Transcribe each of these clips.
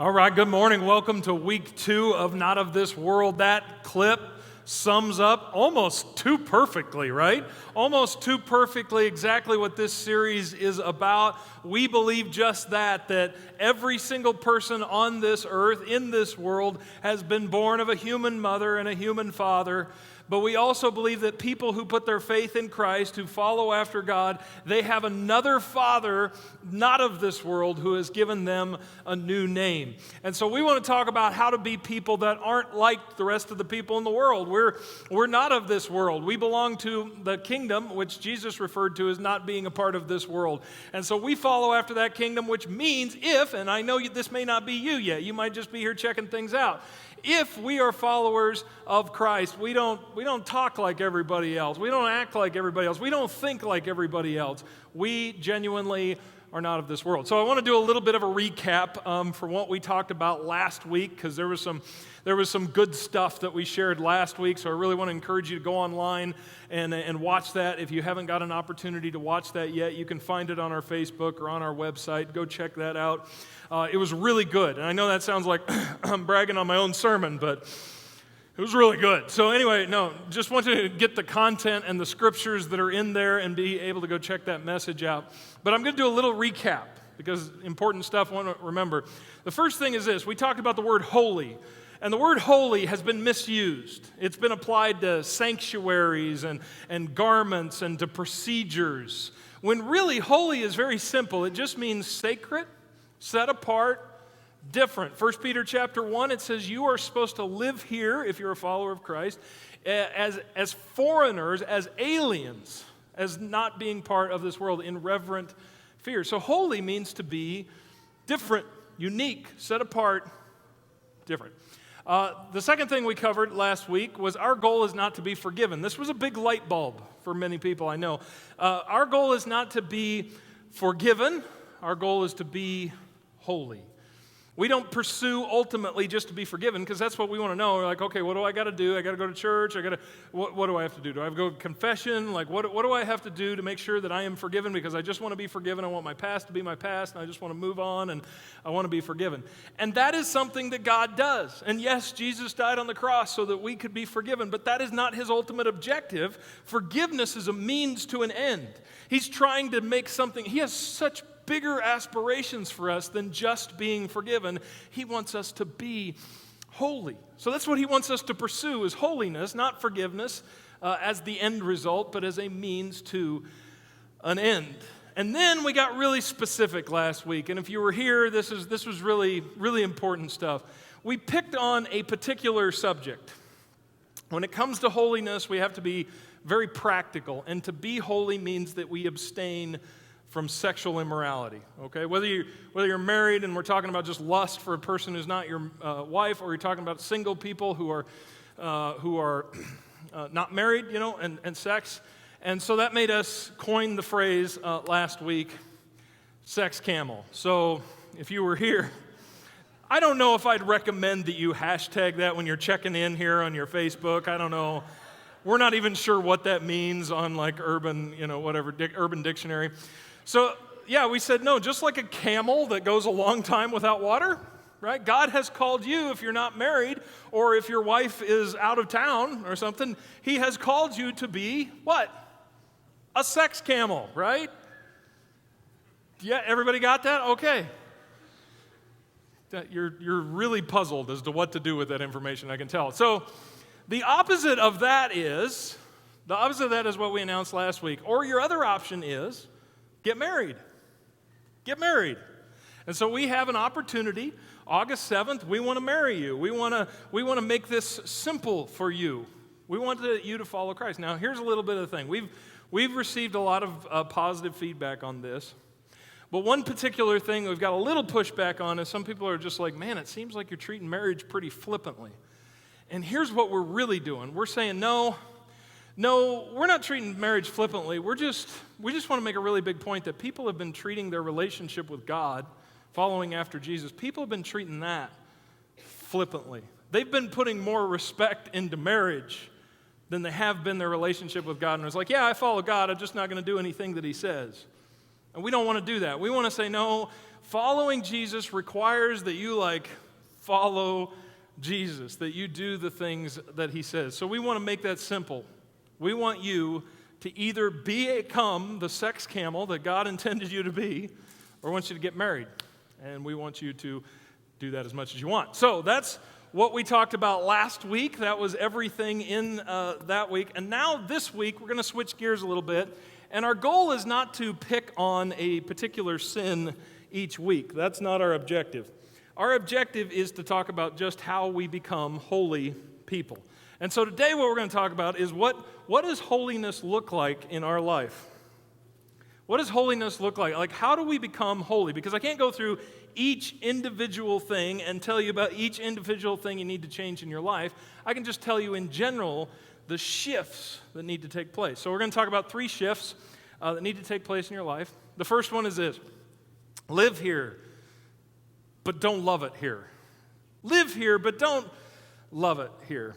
All right, good morning. Welcome to week 2 of Not of This World. That clip sums up almost too perfectly, right? Almost too perfectly exactly what this series is about. We believe just that every single person on this earth, in this world, has been born of a human mother and a human father. But we also believe that people who put their faith in Christ, who follow after God, they have another Father, not of this world, who has given them a new name. And so we want to talk about how to be people that aren't like the rest of the people in the world. We're not of this world. We belong to the kingdom, which Jesus referred to as not being a part of this world. And so we follow after that kingdom, which means and I know this may not be you yet, you might just be here checking things out. If we are followers of Christ, we don't talk like everybody else. We don't act like everybody else. We don't think like everybody else. We genuinely are not of this world. So I want to do a little bit of a recap for what we talked about last week, because there was some good stuff that we shared last week. So I really want to encourage you to go online and watch that. If you haven't got an opportunity to watch that yet, you can find it on our Facebook or on our website. Go check that out. It was really good. And I know that sounds like I'm bragging on my own sermon, but it was really good. So anyway, just want to get the content and the scriptures that are in there and be able to go check that message out. But I'm going to do a little recap because important stuff I want to remember. The first thing is this. We talked about the word holy. And the word holy has been misused. It's been applied to sanctuaries and garments and to procedures. When really holy is very simple. It just means sacred, set apart, different. 1 Peter chapter 1, it says you are supposed to live here, if you're a follower of Christ, as foreigners, as aliens, as not being part of this world, in reverent fear. So holy means to be different, unique, set apart, different. The second thing we covered last week was our goal is not to be forgiven. This was a big light bulb for many people I know. Our goal is not to be forgiven. Our goal is to be holy. We don't pursue ultimately just to be forgiven, because that's what we want to know. We're like, okay, what do I got to do? I got to go to church. What do I have to do? Do I have to go to confession? Like, what do I have to do to make sure that I am forgiven? Because I just want to be forgiven. I want my past to be my past, and I just want to move on, and I want to be forgiven. And that is something that God does. And yes, Jesus died on the cross so that we could be forgiven, but that is not his ultimate objective. Forgiveness is a means to an end. He's trying to make something. He has such bigger aspirations for us than just being forgiven. He wants us to be holy. So that's what he wants us to pursue, is holiness, not forgiveness as the end result, but as a means to an end. And then we got really specific last week. And if you were here, this was really, really important stuff. We picked on a particular subject. When it comes to holiness, we have to be very practical. And to be holy means that we abstain from sexual immorality, okay? Whether you're married and we're talking about just lust for a person who's not your wife, or you're talking about single people who are not married, and sex. And so that made us coin the phrase last week, sex camel. So if you were here, I don't know if I'd recommend that you hashtag that when you're checking in here on your Facebook. I don't know. We're not even sure what that means on like urban dictionary. So, we said, no, just like a camel that goes a long time without water, right? God has called you, if you're not married, or if your wife is out of town or something, he has called you to be what? A sex camel, right? Yeah, everybody got that? Okay. You're really puzzled as to what to do with that information, I can tell. So, the opposite of that is what we announced last week. Or your other option is, get married. Get married. And so we have an opportunity. August 7th, we want to marry you. We want to make this simple for you. We want you to follow Christ. Now, here's a little bit of the thing. We've received a lot of positive feedback on this. But one particular thing we've got a little pushback on is some people are just like, man, it seems like you're treating marriage pretty flippantly. And here's what we're really doing. We're saying, no, we're not treating marriage flippantly. We just want to make a really big point that people have been treating their relationship with God, following after Jesus. People have been treating that flippantly. They've been putting more respect into marriage than they have been their relationship with God. And it's like, I follow God. I'm just not going to do anything that he says. And we don't want to do that. We want to say, no, following Jesus requires that you follow Jesus, that you do the things that he says. So we want to make that simple. We want you to either become the sex camel that God intended you to be, or want you to get married. And we want you to do that as much as you want. So that's what we talked about last week. That was everything in that week. And now this week, we're going to switch gears a little bit. And our goal is not to pick on a particular sin each week. That's not our objective. Our objective is to talk about just how we become holy people. And so today what we're going to talk about is what does holiness look like in our life? What does holiness look like? Like, how do we become holy? Because I can't go through each individual thing and tell you about each individual thing you need to change in your life. I can just tell you in general the shifts that need to take place. So we're going to talk about 3 shifts that need to take place in your life. The first one is this: live here, but don't love it here. Live here, but don't love it here.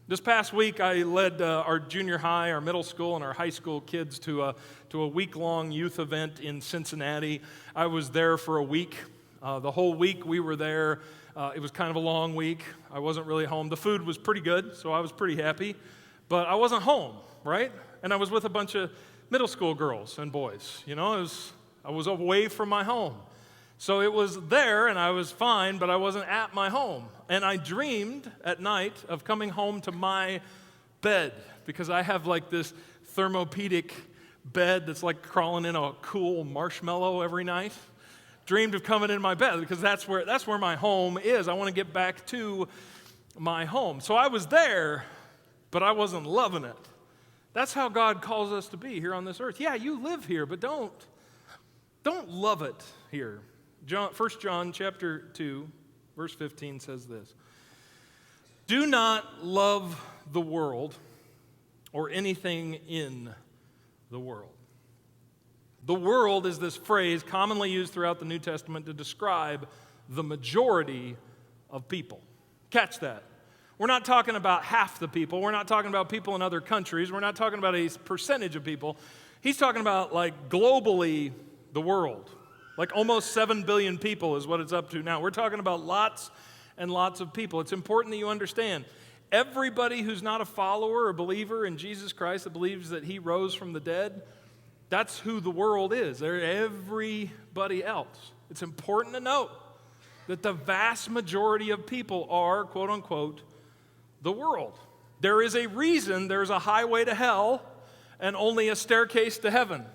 This past week, I led our junior high, our middle school, and our high school kids to a week-long youth event in Cincinnati. I was there for a week. The whole week we were there. It was kind of a long week. I wasn't really home. The food was pretty good, so I was pretty happy. But I wasn't home, right? And I was with a bunch of middle school girls and boys. You know, I was away from my home. So it was there, and I was fine, but I wasn't at my home. And I dreamed at night of coming home to my bed, because I have this thermopedic bed that's like crawling in a cool marshmallow every night. Dreamed of coming in my bed, because that's where my home is. I want to get back to my home. So I was there, but I wasn't loving it. That's how God calls us to be here on this earth. Yeah, you live here, but don't love it here. 1 John chapter 2, verse 15 says this: do not love the world or anything in the world. The world is this phrase commonly used throughout the New Testament to describe the majority of people. Catch that. We're not talking about half the people. We're not talking about people in other countries. We're not talking about a percentage of people. He's talking about globally the world. Almost 7 billion people is what it's up to now. We're talking about lots and lots of people. It's important that you understand, everybody who's not a follower or believer in Jesus Christ, that believes that he rose from the dead, that's who the world is. They're everybody else. It's important to note that the vast majority of people are, quote unquote, the world. There is a reason there's a highway to hell and only a staircase to heaven.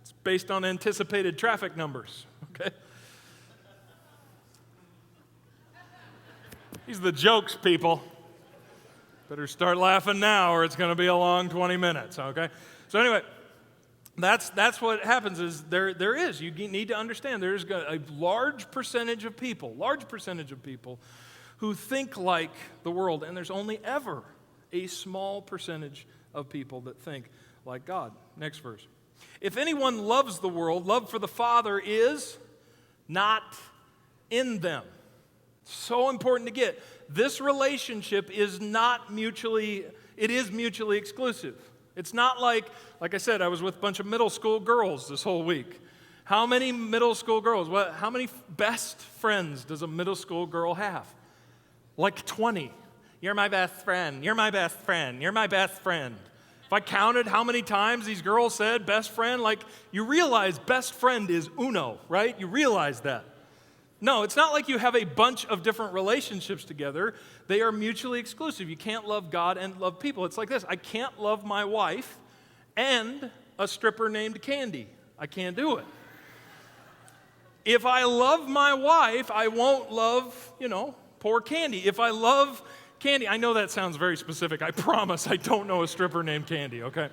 It's based on anticipated traffic numbers, okay? These are the jokes, people. Better start laughing now, or it's going to be a long 20 minutes, okay? So anyway, that's what happens is there is. You need to understand there's a large percentage of people who think like the world, and there's only ever a small percentage of people that think like God. Next verse. If anyone loves the world, love for the Father is not in them. So important to get. This relationship is mutually exclusive. It's not like I said, I was with a bunch of middle school girls this whole week. How many middle school girls? How many best friends does a middle school girl have? 20. You're my best friend. You're my best friend. You're my best friend. If I counted how many times these girls said best friend, you realize best friend is uno, right? You realize that. No, it's not like you have a bunch of different relationships together. They are mutually exclusive. You can't love God and love people. It's like this. I can't love my wife and a stripper named Candy. I can't do it. If I love my wife, I won't love, poor Candy. If I love Candy, I know that sounds very specific. I promise I don't know a stripper named Candy, okay?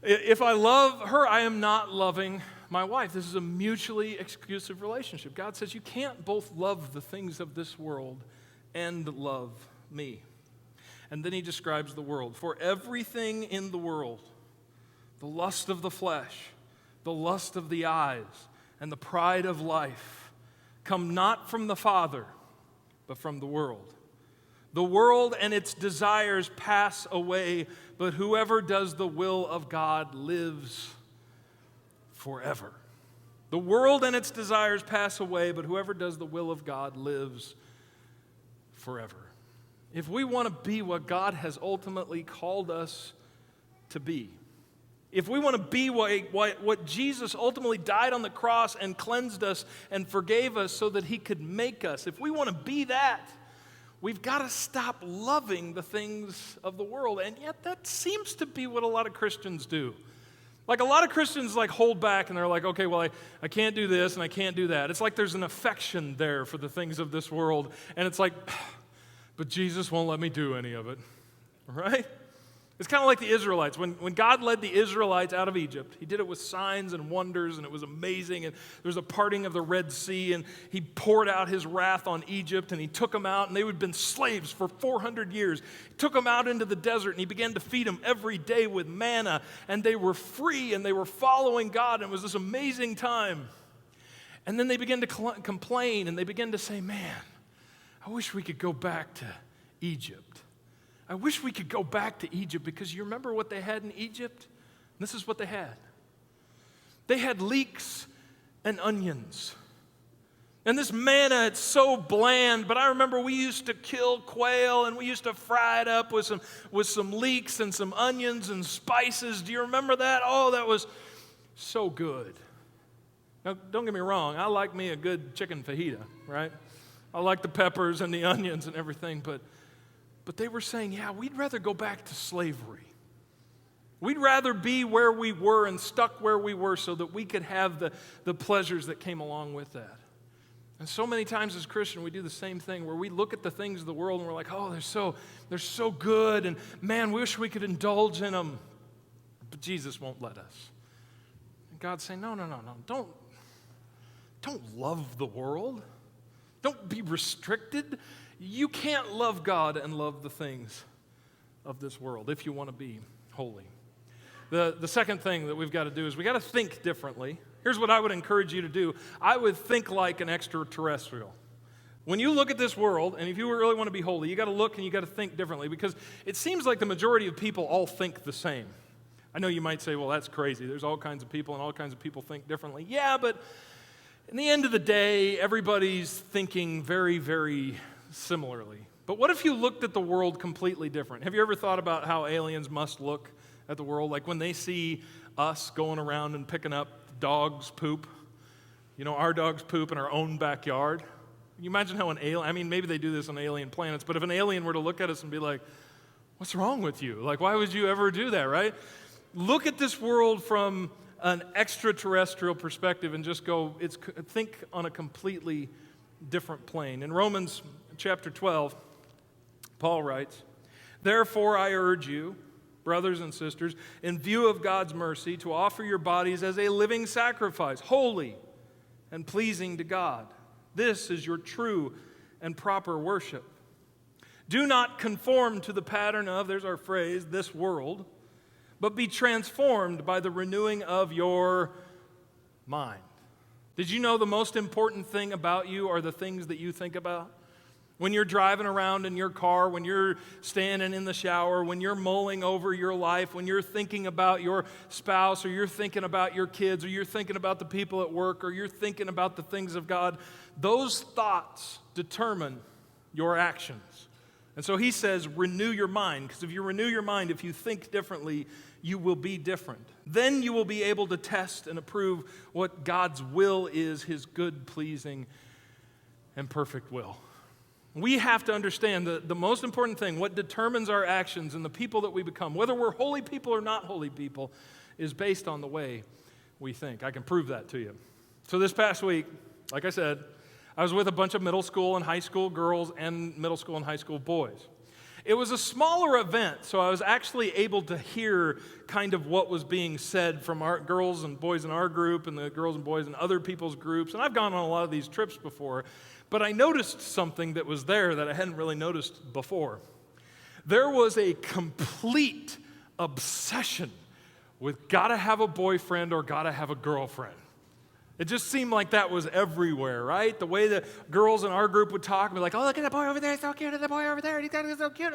If I love her, I am not loving my wife. This is a mutually exclusive relationship. God says you can't both love the things of this world and love me. And then he describes the world. For everything in the world, the lust of the flesh, the lust of the eyes, and the pride of life come not from the Father, but from the world. The world and its desires pass away, but whoever does the will of God lives forever. The world and its desires pass away, but whoever does the will of God lives forever. If we want to be what God has ultimately called us to be, if we want to be what Jesus ultimately died on the cross and cleansed us and forgave us so that he could make us, if we want to be that, we've got to stop loving the things of the world. And yet that seems to be what a lot of Christians do. Like a lot of Christians hold back and they're like, okay, well, I can't do this and I can't do that. It's like there's an affection there for the things of this world. And it's like, but Jesus won't let me do any of it, right? It's kind of like the Israelites. When God led the Israelites out of Egypt, he did it with signs and wonders, and it was amazing. And there was a parting of the Red Sea, and he poured out his wrath on Egypt, and he took them out, and they had been slaves for 400 years. He took them out into the desert, and he began to feed them every day with manna, and they were free, and they were following God, and it was this amazing time. And then they began to complain, and they began to say, man, I wish we could go back to Egypt. I wish we could go back to Egypt, because you remember what they had in Egypt? This is what they had. They had leeks and onions. And this manna, it's so bland, but I remember we used to kill quail and we used to fry it up with some leeks and some onions and spices. Do you remember that? Oh, that was so good. Now, don't get me wrong, I like me a good chicken fajita, right? I like the peppers and the onions and everything, but they were saying, yeah, we'd rather go back to slavery. We'd rather be where we were and stuck where we were so that we could have the pleasures that came along with that. And so many times as Christians, we do the same thing where we look at the things of the world and we're like, oh, they're so good, and man, wish we could indulge in them. But Jesus won't let us. And God's saying, no, don't love the world. Don't be restricted. You can't love God and love the things of this world if you want to be holy. The second thing that we've got to do is we've got to think differently. Here's what I would encourage you to do. I would think like an extraterrestrial. When you look at this world, and if you really want to be holy, you got to look and you got to think differently, because it seems like the majority of people all think the same. I know you might say, well, that's crazy. There's all kinds of people, and all kinds of people think differently. Yeah, but in the end of the day, everybody's thinking very, very similarly. But what if you looked at the world completely different? Have you ever thought about how aliens must look at the world? Like when they see us going around and picking up dogs' poop, our dogs' poop in our own backyard. Can you imagine how an alien, maybe they do this on alien planets, but if an alien were to look at us and be like, what's wrong with you? Like, why would you ever do that, right? Look at this world from an extraterrestrial perspective and just think on a completely different plane. In Romans chapter 12, Paul writes, therefore I urge you, brothers and sisters, in view of God's mercy, to offer your bodies as a living sacrifice, holy and pleasing to God. This is your true and proper worship. Do not conform to the pattern of, there's our phrase, this world, but be transformed by the renewing of your mind. Did you know the most important thing about you are the things that you think about? When you're driving around in your car, when you're standing in the shower, when you're mulling over your life, when you're thinking about your spouse, or you're thinking about your kids, or you're thinking about the people at work, or you're thinking about the things of God, those thoughts determine your actions. And so he says, renew your mind, because if you renew your mind, if you think differently, you will be different. Then you will be able to test and approve what God's will is, his good, pleasing, and perfect will. We have to understand that the most important thing, what determines our actions and the people that we become, whether we're holy people or not holy people, is based on the way we think. I can prove that to you. So this past week, like I said, I was with a bunch of middle school and high school girls and middle school and high school boys. It was a smaller event, so I was actually able to hear kind of what was being said from our girls and boys in our group and the girls and boys in other people's groups. And I've gone on a lot of these trips before, but I noticed something that was there that I hadn't really noticed before. There was a complete obsession with gotta have a boyfriend or gotta have a girlfriend. It just seemed like that was everywhere, right? The way the girls in our group would talk and be like, oh, look at that boy over there, he's so cute, and the boy over there, he's so cute,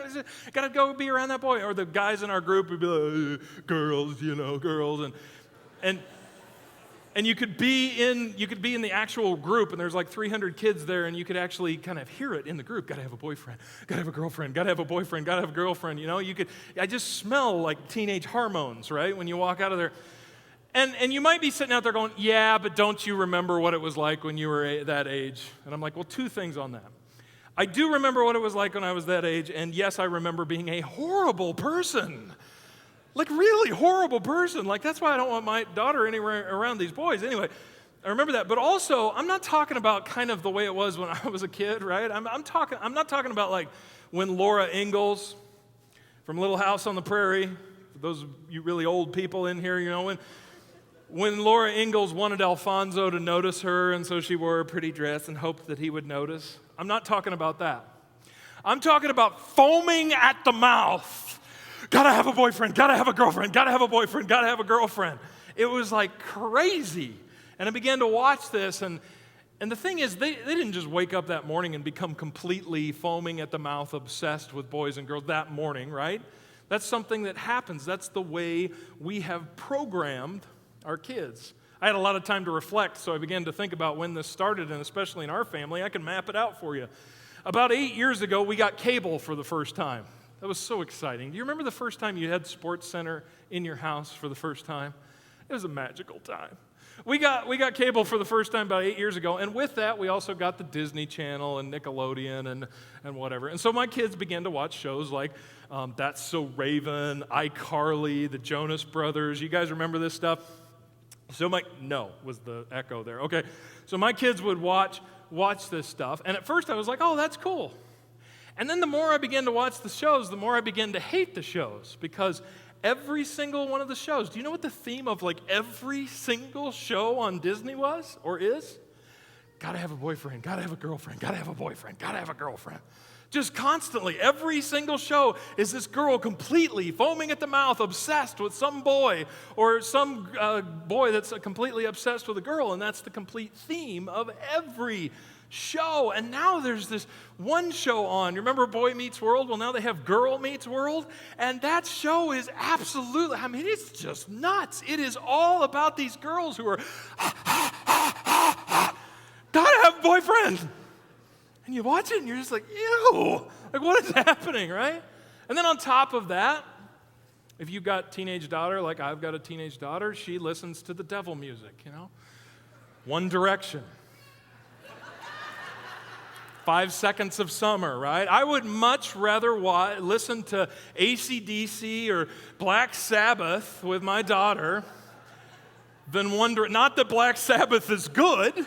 gotta go be around that boy. Or the guys in our group would be like, girls, girls. And And you could be in the actual group, and there's like 300 kids there, and you could actually kind of hear it in the group. Gotta have a boyfriend, gotta have a girlfriend, gotta have a boyfriend, gotta have a girlfriend. I just smell like teenage hormones, right? When you walk out of there. And you might be sitting out there going, yeah, but don't you remember what it was like when you were that age? And I'm like, well, two things on that. I do remember what it was like when I was that age, and yes, I remember being a horrible person. Like, really horrible person. Like, that's why I don't want my daughter anywhere around these boys. Anyway, I remember that. But also, I'm not talking about kind of the way it was when I was a kid, right? I'm not talking about like when Laura Ingalls from Little House on the Prairie, for those of you really old people in here, when Laura Ingalls wanted Alfonso to notice her, and so she wore a pretty dress and hoped that he would notice. I'm not talking about that. I'm talking about foaming at the mouth. Gotta have a boyfriend, gotta have a girlfriend, gotta have a boyfriend, gotta have a girlfriend. It was like crazy. And I began to watch this, and the thing is, they didn't just wake up that morning and become completely foaming at the mouth, obsessed with boys and girls that morning, right? That's something that happens. That's the way we have programmed our kids. I had a lot of time to reflect, so I began to think about when this started, and especially in our family. I can map it out for you. About 8 years ago, we got cable for the first time. That was so exciting. Do you remember the first time you had Sports Center in your house for the first time? It was a magical time. We got cable for the first time about 8 years ago, and with that, we also got the Disney Channel and Nickelodeon and whatever. And so my kids began to watch shows like That's So Raven, iCarly, the Jonas Brothers. You guys remember this stuff? No was the echo there. Okay, so my kids would watch this stuff, and at first I was like, oh, that's cool. And then the more I began to watch the shows, the more I began to hate the shows, because every single one of the shows, do you know what the theme of like every single show on Disney was or is? Gotta have a boyfriend, gotta have a girlfriend, gotta have a boyfriend, gotta have a girlfriend. Just constantly, every single show is this girl completely foaming at the mouth, obsessed with some boy, or some boy that's completely obsessed with a girl, and that's the complete theme of every show. And now there's this one show on. You remember Boy Meets World? Well, now they have Girl Meets World, and that show is absolutely, it's just nuts. It is all about these girls who are, gotta have a boyfriend. And you watch it and you're just like, ew, like what is happening, right? And then on top of that, if you've got a teenage daughter, like I've got a teenage daughter, she listens to the devil music, One Direction. 5 Seconds of Summer, right? I would much rather listen to AC/DC or Black Sabbath with my daughter than not that Black Sabbath is good,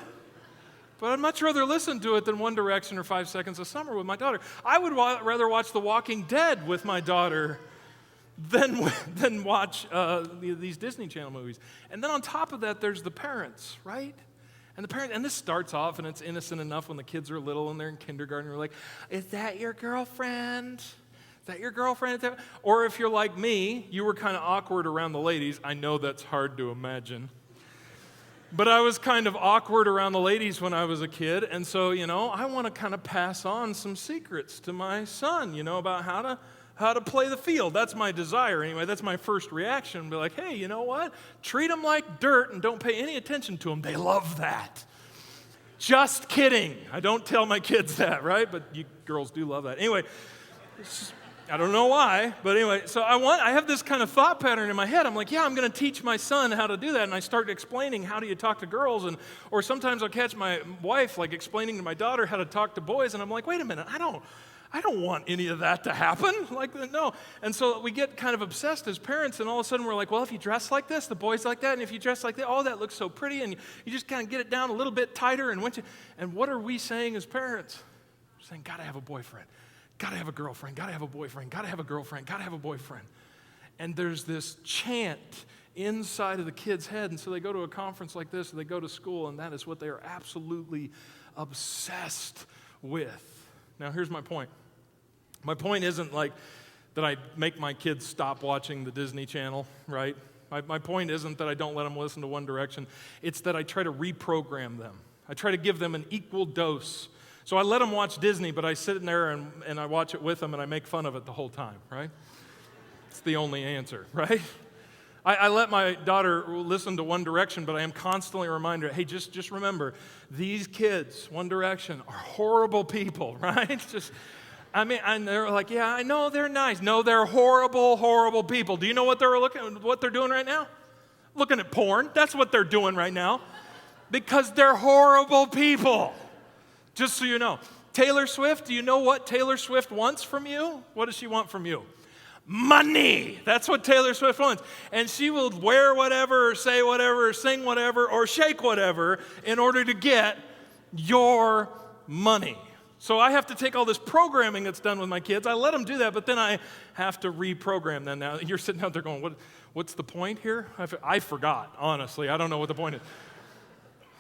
but I'd much rather listen to it than One Direction or 5 Seconds of Summer with my daughter. I would rather watch The Walking Dead with my daughter than watch these Disney Channel movies. And then on top of that, there's the parents, right? And this starts off, and it's innocent enough when the kids are little and they're in kindergarten. You're like, is that your girlfriend? Is that your girlfriend? Or if you're like me, you were kind of awkward around the ladies. I know that's hard to imagine. But I was kind of awkward around the ladies when I was a kid, and so, I want to kind of pass on some secrets to my son, about how to play the field. That's my desire anyway. That's my first reaction. Be like, hey, you know what? Treat them like dirt and don't pay any attention to them. They love that. Just kidding. I don't tell my kids that, right? But you girls do love that. Anyway, I don't know why, but anyway, so I have this kind of thought pattern in my head. I'm like, yeah, I'm going to teach my son how to do that, and I start explaining how do you talk to girls, or sometimes I'll catch my wife like explaining to my daughter how to talk to boys, and I'm like, wait a minute, I don't want any of that to happen. Like, no. And so we get kind of obsessed as parents, and all of a sudden we're like, well, if you dress like this, the boy's like that, and if you dress like that, oh, that looks so pretty, and you just kind of get it down a little bit tighter, and what are we saying as parents? We're saying, gotta have a boyfriend. Gotta have a girlfriend, gotta have a boyfriend, gotta have a girlfriend, gotta have a boyfriend. And there's this chant inside of the kid's head, and so they go to a conference like this, or they go to school, and that is what they are absolutely obsessed with. Now, here's my point. My point isn't like that I make my kids stop watching the Disney Channel, right? My point isn't that I don't let them listen to One Direction. It's that I try to reprogram them. I try to give them an equal dose. So I let them watch Disney, but I sit in there and I watch it with them and I make fun of it the whole time, right? It's the only answer, right? I let my daughter listen to One Direction, but I am constantly reminded, hey, just remember, these kids, One Direction, are horrible people, right? And they're like, yeah, I know they're nice. No, they're horrible, horrible people. Do you know what they're doing right now? Looking at porn. That's what they're doing right now. Because they're horrible people. Just so you know. Taylor Swift, do you know what Taylor Swift wants from you? What does she want from you? Money. That's what Taylor Swift wants. And she will wear whatever, or say whatever, or sing whatever, or shake whatever in order to get your money. So I have to take all this programming that's done with my kids. I let them do that, but then I have to reprogram them. Now, you're sitting out there going, what's the point here? I forgot, honestly. I don't know what the point is.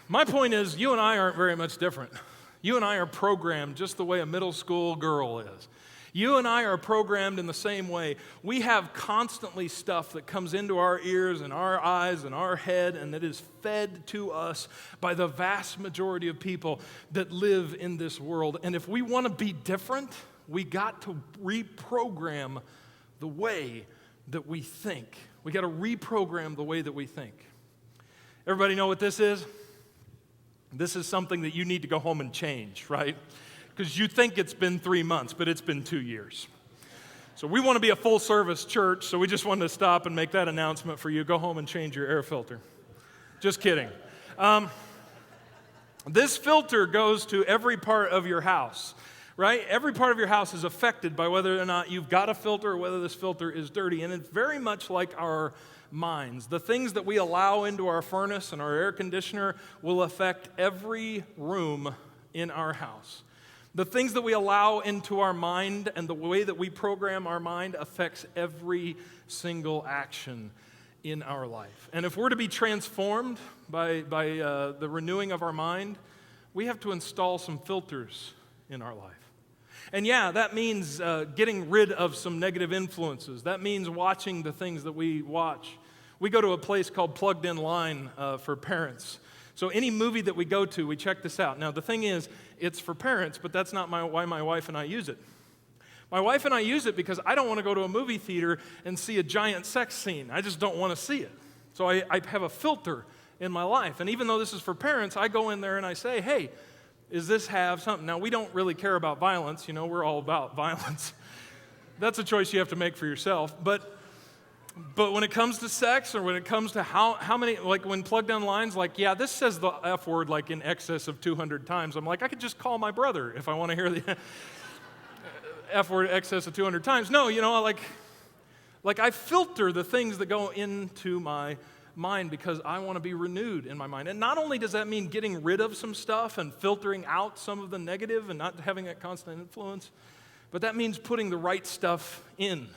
My point is, you and I aren't very much different. You and I are programmed just the way a middle school girl is. You and I are programmed in the same way. We have constantly stuff that comes into our ears and our eyes and our head and that is fed to us by the vast majority of people that live in this world. And if we want to be different, we got to reprogram the way that we think. We got to reprogram the way that we think. Everybody know what this is? This is something that you need to go home and change, right? Because you think it's been 3 months, but it's been 2 years. So we want to be a full-service church, so we just wanted to stop and make that announcement for you. Go home and change your air filter. Just kidding. This filter goes to every part of your house, right? Every part of your house is affected by whether or not you've got a filter or whether this filter is dirty. And it's very much like our minds. The things that we allow into our furnace and our air conditioner will affect every room in our house. The things that we allow into our mind and the way that we program our mind affects every single action in our life. And if we're to be transformed by the renewing of our mind, we have to install some filters in our life. And yeah, that means getting rid of some negative influences. That means watching the things that we watch. We go to a place called Plugged In Line for parents. So any movie that we go to, we check this out. Now, the thing is, it's for parents, but that's not why my wife and I use it. My wife and I use it because I don't want to go to a movie theater and see a giant sex scene. I just don't want to see it. So I have a filter in my life. And even though this is for parents, I go in there and I say, hey, does this have something? Now, we don't really care about violence. You know, we're all about violence. That's a choice you have to make for yourself. But when it comes to sex, or when it comes to how many, like when Plugged In Line's like, yeah, this says the F word like in excess of 200 times. I'm like, I could just call my brother if I want to hear the F word excess of 200 times. No, you know, like I filter the things that go into my mind because I want to be renewed in my mind. And not only does that mean getting rid of some stuff and filtering out some of the negative and not having that constant influence, but that means putting the right stuff in.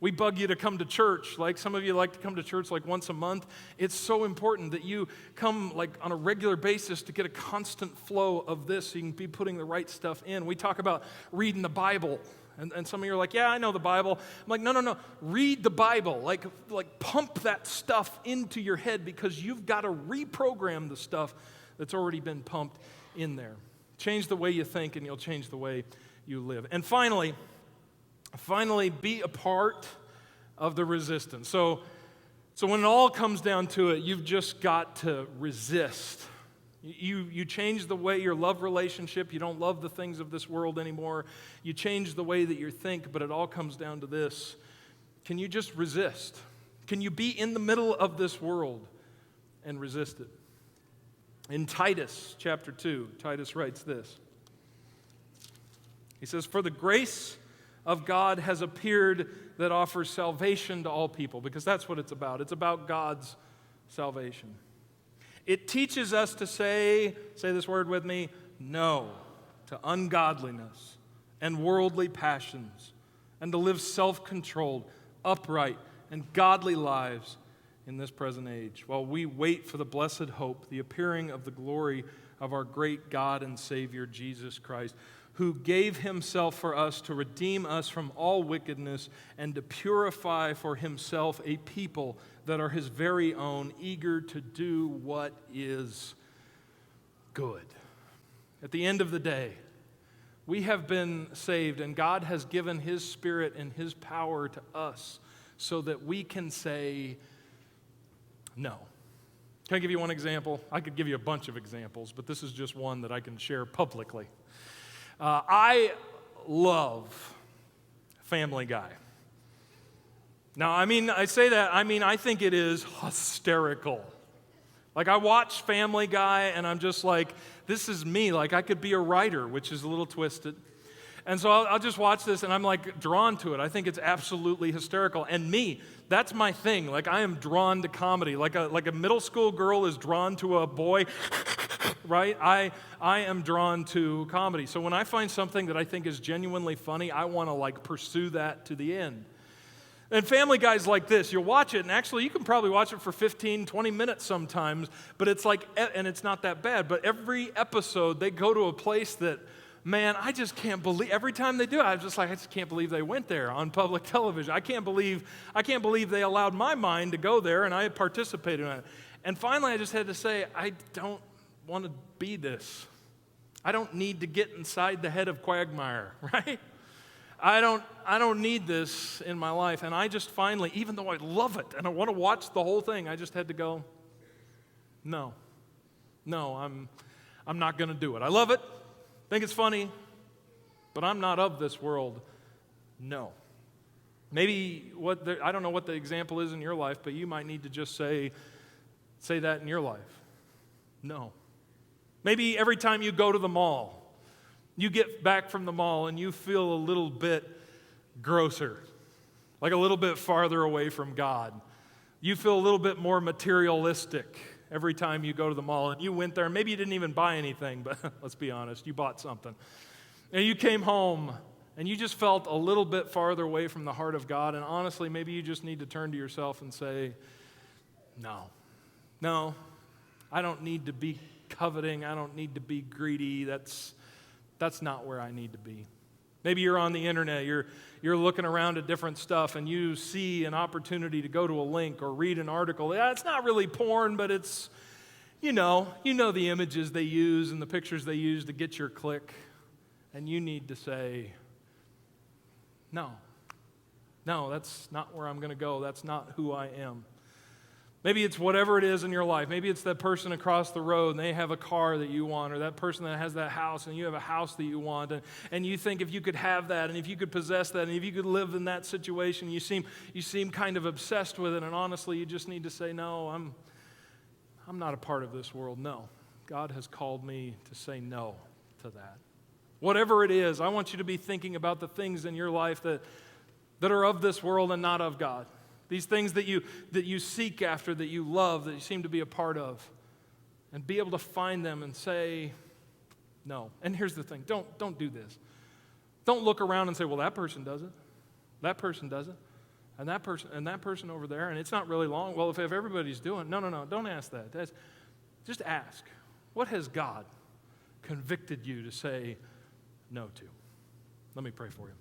We bug you to come to church. Like some of you like to come to church like once a month. It's so important that you come like on a regular basis to get a constant flow of this so you can be putting the right stuff in. We talk about reading the Bible. And some of you are like, yeah, I know the Bible. I'm like, no. Read the Bible. Like pump that stuff into your head because you've got to reprogram the stuff that's already been pumped in there. Change the way you think and you'll change the way you live. And finally, be a part of the resistance. So when it all comes down to it, you've just got to resist. You change the way your love relationship, you don't love the things of this world anymore. You change the way that you think, but it all comes down to this. Can you just resist? Can you be in the middle of this world and resist it? In Titus chapter 2, Titus writes this. He says, "For the grace of God has appeared that offers salvation to all people," because that's what it's about. It's about God's salvation. It teaches us to say this word with me, no to ungodliness and worldly passions, and to live self-controlled, upright, and godly lives in this present age, while we wait for the blessed hope, the appearing of the glory of our great God and Savior, Jesus Christ, who gave himself for us to redeem us from all wickedness and to purify for himself a people that are his very own, eager to do what is good. At the end of the day, we have been saved, and God has given his Spirit and his power to us so that we can say, no. Can I give you one example? I could give you a bunch of examples, but this is just one that I can share publicly. I love Family Guy. Now, I say that, I think it is hysterical. Like, I watch Family Guy, and I'm just like, this is me. Like, I could be a writer, which is a little twisted. And so I'll just watch this, and I'm, like, drawn to it. I think it's absolutely hysterical. And me, that's my thing. Like, I am drawn to comedy. Like a middle school girl is drawn to a boy, right? I am drawn to comedy. So when I find something that I think is genuinely funny, I want to, like, pursue that to the end. And Family Guy's like this. You'll watch it, and actually you can probably watch it for 15, 20 minutes sometimes, but it's like, and it's not that bad, but every episode they go to a place that, man, I just can't believe, every time they do it, I just can't believe they went there on public television. I can't believe they allowed my mind to go there, and I participated in it. And finally I just had to say, I don't want to be this. I don't need to get inside the head of Quagmire, right? I don't need this in my life. And I just finally, even though I love it and I want to watch the whole thing, I just had to go, no, I'm not going to do it. I love it, think it's funny, but I'm not of this world. No. Maybe I don't know what the example is in your life, but you might need to just say that in your life. No. Maybe every time you go to the mall, you get back from the mall and you feel a little bit grosser, like a little bit farther away from God. You feel a little bit more materialistic every time you go to the mall. And you went there, and maybe you didn't even buy anything, but let's be honest, you bought something. And you came home, and you just felt a little bit farther away from the heart of God. And honestly, maybe you just need to turn to yourself and say, no, I don't need to be coveting. I don't need to be greedy. That's not where I need to be. Maybe you're on the internet, you're looking around at different stuff, and you see an opportunity to go to a link or read an article. Yeah, it's not really porn, but it's, you know the images they use and the pictures they use to get your click. And you need to say, no, that's not where I'm going to go. That's not who I am. Maybe it's whatever it is in your life. Maybe it's that person across the road and they have a car that you want, or that person that has that house and you have a house that you want, and you think if you could have that, and if you could possess that, and if you could live in that situation, you seem kind of obsessed with it, and honestly you just need to say, no, I'm not a part of this world. No, God has called me to say no to that. Whatever it is, I want you to be thinking about the things in your life that are of this world and not of God. These things that you seek after, that you love, that you seem to be a part of. And be able to find them and say no. And here's the thing, don't do this. Don't look around and say, well, that person does it. That person does it. And that person over there, and it's not really long. Well, if everybody's doing it, no, don't ask that. Just ask, what has God convicted you to say no to? Let me pray for you.